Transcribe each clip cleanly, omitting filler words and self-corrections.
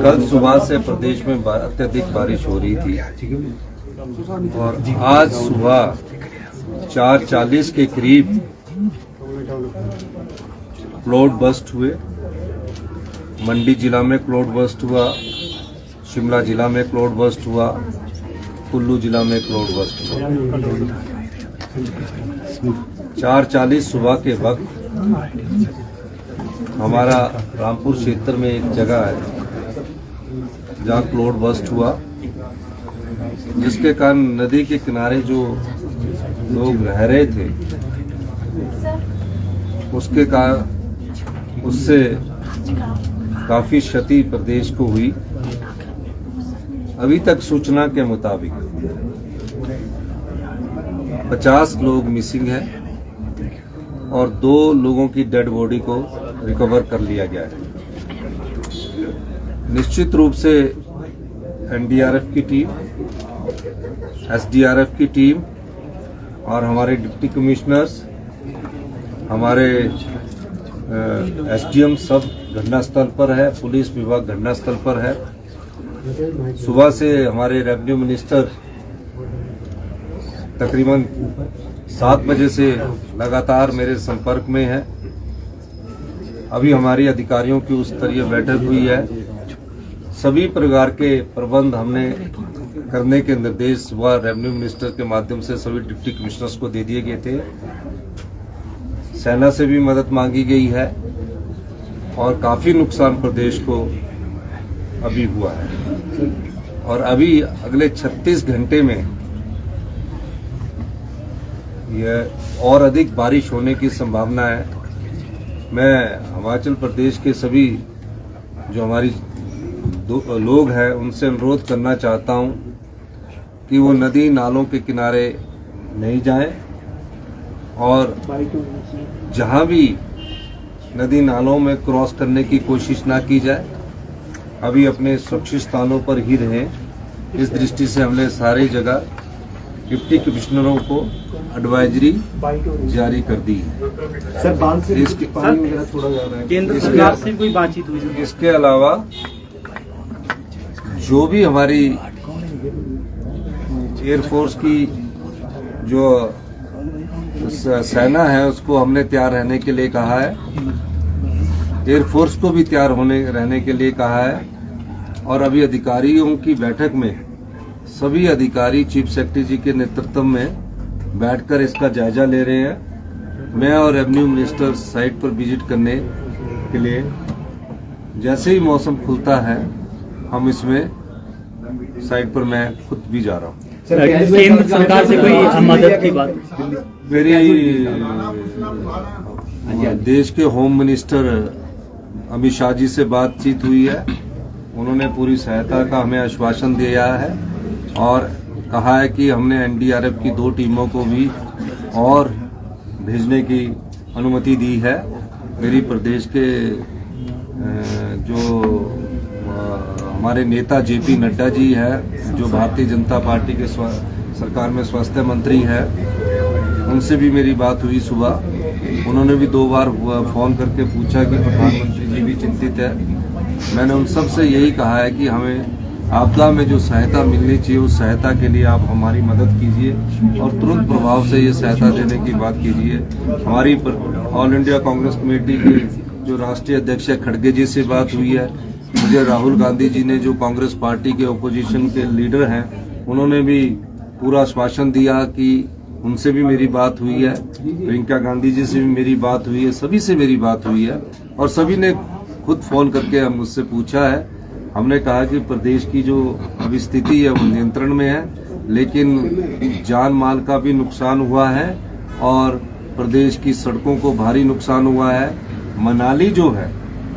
कल सुबह से प्रदेश में अत्यधिक बारिश हो रही थी और आज सुबह 4:40 के करीब क्लाउड बस्ट हुए। मंडी जिला में क्लाउड बस्ट हुआ, शिमला जिला में क्लाउड बस्ट हुआ, कुल्लू जिला में क्लाउड बस्ट हुआ। 4:40 सुबह के वक्त हमारा रामपुर क्षेत्र में एक जगह है जहाँ क्लाउड बस्ट हुआ, जिसके कारण नदी के किनारे जो लोग रह रहे थे उसके कारण उससे काफी क्षति प्रदेश को हुई। अभी तक सूचना के मुताबिक 50 लोग मिसिंग हैं और 2 लोगों की डेड बॉडी को रिकवर कर लिया गया है। निश्चित रूप से एनडीआरएफ की टीम, एसडीआरएफ की टीम और हमारे डिप्टी कमिश्नर्स, हमारे एसडीएम सब घटनास्थल पर है, पुलिस विभाग घटनास्थल पर है। सुबह से हमारे रेवेन्यू मिनिस्टर तकरीबन 7 बजे से लगातार मेरे संपर्क में है। अभी हमारी अधिकारियों की उच्च स्तरीय बैठक हुई है। सभी प्रकार के प्रबंध हमने करने के निर्देश सुबह रेवेन्यू मिनिस्टर के माध्यम से सभी डिप्टी कमिश्नर्स को दे दिए गए थे। सेना से भी मदद मांगी गई है और काफी नुकसान प्रदेश को अभी हुआ है और अभी अगले 36 घंटे में यह और अधिक बारिश होने की संभावना है। मैं हिमाचल प्रदेश के सभी जो हमारी लोग हैं उनसे अनुरोध करना चाहता हूं कि वो नदी नालों के किनारे नहीं जाएं और जहां भी नदी नालों में क्रॉस करने की कोशिश ना की जाए। अभी अपने सुरक्षित स्थानों पर ही रहें। इस दृष्टि से हमने सारी जगह डिप्टी कमिश्नरों को एडवाइजरी जारी कर दी है। सर, बांध से पानी वगैरह थोड़ा ज्यादा है। केंद्र सरकार से कोई बातचीत हुई? इसके अलावा जो भी हमारी एयरफोर्स की जो सेना है उसको हमने तैयार रहने के लिए कहा है, एयरफोर्स को भी तैयार रहने के लिए कहा है। और अभी अधिकारियों की बैठक में सभी अधिकारी चीफ सेक्रेटरी जी के नेतृत्व में बैठकर इसका जायजा ले रहे हैं। मैं और रेवेन्यू मिनिस्टर साइट पर विजिट करने के लिए जैसे ही मौसम खुलता है हम इसमें साइट पर मैं खुद भी जा रहा हूँ। केंद्र सरकार से कोई मदद की बात? मेरी देश के होम मिनिस्टर अमित शाह जी से बातचीत हुई है। उन्होंने पूरी सहायता का हमें आश्वासन दिया है और कहा है कि हमने एनडीआरएफ की 2 टीमों को भी और भेजने की अनुमति दी है। मेरी प्रदेश के जो हमारे नेता जेपी नड्डा जी है, जो भारतीय जनता पार्टी के सरकार में स्वास्थ्य मंत्री है, उनसे भी मेरी बात हुई सुबह। उन्होंने भी 2 बार फोन करके पूछा कि प्रधानमंत्री जी भी चिंतित है। मैंने उन सब से यही कहा है कि हमें आपदा में जो सहायता मिलनी चाहिए उस सहायता के लिए आप हमारी मदद कीजिए और तुरंत प्रभाव से ये सहायता देने की बात कीजिए। हमारी ऑल इंडिया कांग्रेस कमेटी के जो राष्ट्रीय अध्यक्ष खड़गे जी से बात हुई है। मुझे राहुल गांधी जी ने, जो कांग्रेस पार्टी के ओपोजिशन के लीडर हैं, उन्होंने भी पूरा आश्वासन दिया कि उनसे भी मेरी बात हुई है। प्रियंका गांधी जी से भी मेरी बात हुई है, सभी से मेरी बात हुई है और सभी ने खुद फोन करके मुझसे पूछा है। हमने कहा कि प्रदेश की जो अभी स्थिति है वो नियंत्रण में है, लेकिन जान माल का भी नुकसान हुआ है और प्रदेश की सड़कों को भारी नुकसान हुआ है। मनाली जो है,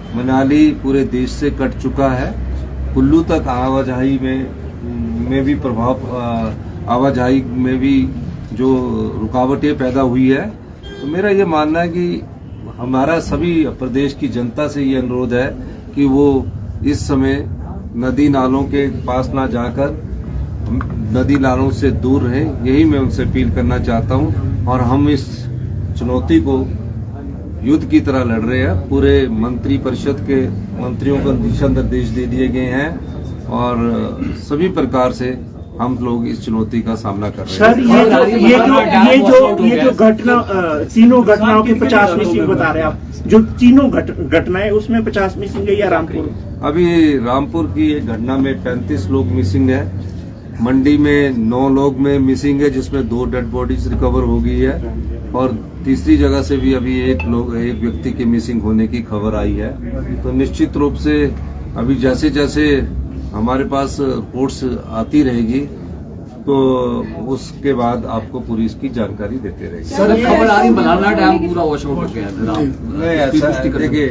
मनाली पूरे देश से कट चुका है। कुल्लू तक आवाजाही में भी प्रभाव, आवाजाही में भी जो रुकावटें पैदा हुई है। तो मेरा ये मानना है कि हमारा सभी प्रदेश की जनता से ये अनुरोध है कि वो इस समय नदी नालों के पास ना जाकर नदी नालों से दूर रहें। यही मैं उनसे अपील करना चाहता हूं और हम इस चुनौती को युद्ध की तरह लड़ रहे हैं। पूरे मंत्री परिषद के मंत्रियों को दिशा निर्देश दे दिए गए हैं और सभी प्रकार से हम लोग इस चुनौती का सामना कर रहे हैं। सर ये जो घटना तीनों घटनाओं के 50 मिसिंग बता रहे हैं आप, जो तीनों घटनाएं उसमें 50 मिसिंग है या रामपुर? अभी रामपुर की एक घटना में 35 लोग मिसिंग है, मंडी में 9 लोग में मिसिंग है, जिसमें 2 डेड बॉडीज रिकवर हो गई है और तीसरी जगह से भी अभी एक व्यक्ति के मिसिंग होने की खबर आई है। तो निश्चित रूप से अभी जैसे जैसे हमारे पास रिपोर्ट्स आती रहेगी तो उसके बाद आपको पूरी इसकी जानकारी देते रहेंगे। सर खबर आ रही मलाना डैम पूरा वॉश आउट हो गया है। नहीं, ऐसा देखिए,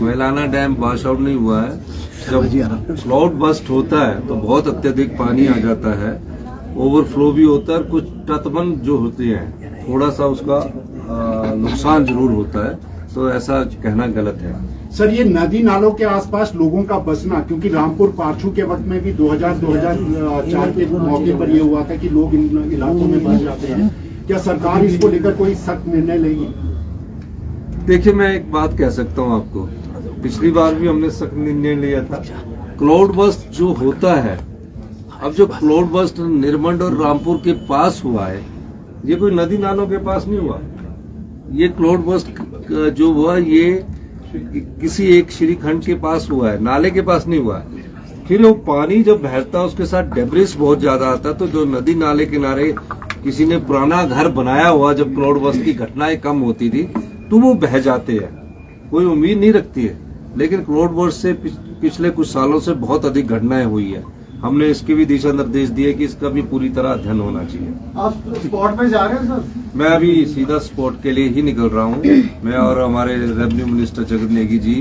मलाना डैम वॉश आउट नहीं हुआ है। जब क्लाउड बस्ट होता है तो बहुत अत्यधिक पानी आ जाता है, ओवरफ्लो भी होता है, कुछ तटबंध जो होते हैं थोड़ा सा उसका नुकसान जरूर होता है, तो ऐसा कहना गलत है। सर ये नदी नालों के आसपास लोगों का बसना, क्योंकि रामपुर पारछू के वक्त में भी 2004 के मौके पर यह हुआ था कि लोग इन इलाकों में बस जाते हैं, क्या सरकार इसको लेकर कोई सख्त निर्णय लेगी? देखिए, मैं एक बात कह सकता हूं आपको, पिछली बार भी हमने सख्त निर्णय लिया था। क्लाउड बस्ट जो होता है, अब जो क्लाउड बस्ट निर्मंड और रामपुर के पास हुआ है, ये कोई नदी नालों के पास नहीं हुआ। ये क्लाउड बस्ट जो हुआ ये किसी एक श्रीखंड के पास हुआ है, नाले के पास नहीं हुआ है। फिर वो पानी जब बहता है उसके साथ डेब्रिस बहुत ज्यादा आता है, तो जो नदी नाले किनारे किसी ने पुराना घर बनाया हुआ, जब क्लाउड बस्ट की घटनाएं कम होती थी तो वो बह जाते हैं, कोई उम्मीद नहीं रखती है। लेकिन क्लाउड बस्ट से पिछले कुछ सालों से बहुत अधिक घटनाएं हुई है। हमने इसके भी दिशा निर्देश दिए कि इसका भी पूरी तरह अध्ययन होना चाहिए। आप स्पॉट पे जा रहे हैं सर? मैं अभी सीधा स्पॉट के लिए ही निकल रहा हूँ। मैं और हमारे रेवेन्यू मिनिस्टर जगत नेगी जी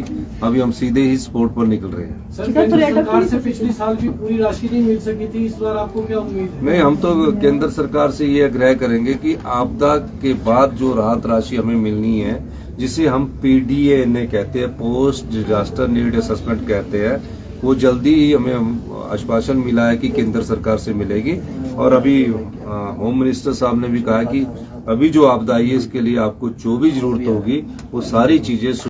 अभी हम सीधे ही स्पॉट पर निकल रहे हैं। सर, केंद्र सरकार से पिछले साल भी पूरी राशि नहीं मिल सकी थी, इस बार आपको क्या उम्मीद है? नहीं, हम तो केंद्र सरकार से ये आग्रह करेंगे कि आपदा के बाद जो राहत राशि हमें मिलनी है, जिसे हम PDA कहते हैं, पोस्ट डिजास्टर नीड असेसमेंट कहते हैं, वो जल्दी ही हमें आश्वासन मिला है कि केंद्र सरकार से मिलेगी। और अभी होम मिनिस्टर साहब ने भी कहा कि अभी जो आपदा आई है इसके लिए आपको जो भी जरूरत होगी वो सारी चीजें